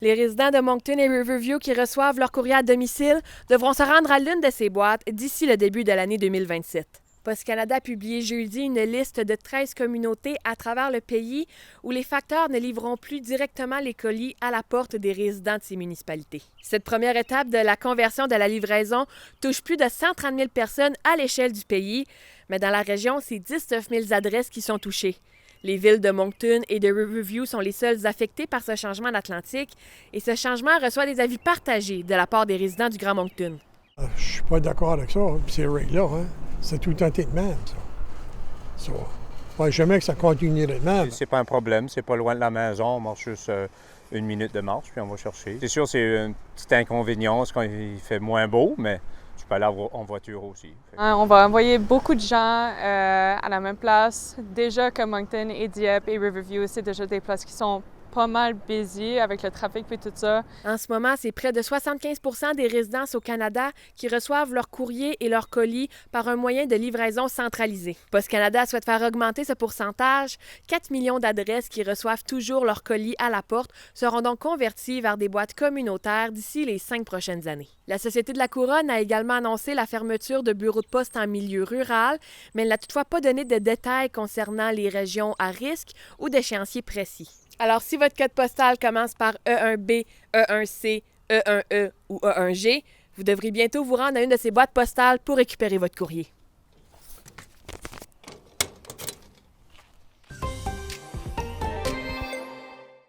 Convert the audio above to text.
Les résidents de Moncton et Riverview qui reçoivent leur courrier à domicile devront se rendre à l'une de ces boîtes d'ici le début de l'année 2027. Post Canada a publié jeudi une liste de 13 communautés à travers le pays où les facteurs ne livreront plus directement les colis à la porte des résidents de ces municipalités. Cette première étape de la conversion de la livraison touche plus de 130 000 personnes à l'échelle du pays, mais dans la région, c'est 19 000 adresses qui sont touchées. Les villes de Moncton et de Riverview sont les seules affectées par ce changement d'Atlantique et ce changement reçoit des avis partagés de la part des résidents du Grand Moncton. Je suis pas d'accord avec ça, ces règles-là. C'est tout le temps de même, ça. Pas jamais que ça continuerait de même. C'est pas un problème, c'est pas loin de la maison, on marche juste une minute de marche, puis on va chercher. C'est sûr, c'est un petit inconvénient, parce qu'il fait moins beau, mais tu peux aller en voiture aussi. On va envoyer beaucoup de gens à la même place. Déjà que Moncton et Dieppe et Riverview, c'est déjà des places qui sont pas mal busy avec le trafic et tout ça. En ce moment, c'est près de 75 des résidences au Canada qui reçoivent leur courrier et leur colis par un moyen de livraison centralisé. Post Canada souhaite faire augmenter ce pourcentage. 4 millions d'adresses qui reçoivent toujours leur colis à la porte seront donc converties vers des boîtes communautaires d'ici les 5 prochaines années. La Société de la Couronne a également annoncé la fermeture de bureaux de poste en milieu rural, mais elle n'a toutefois pas donné de détails concernant les régions à risque ou d'échéanciers précis. Alors, si votre code postal commence par E1B, E1C, E1E ou E1G, vous devrez bientôt vous rendre à une de ces boîtes postales pour récupérer votre courrier.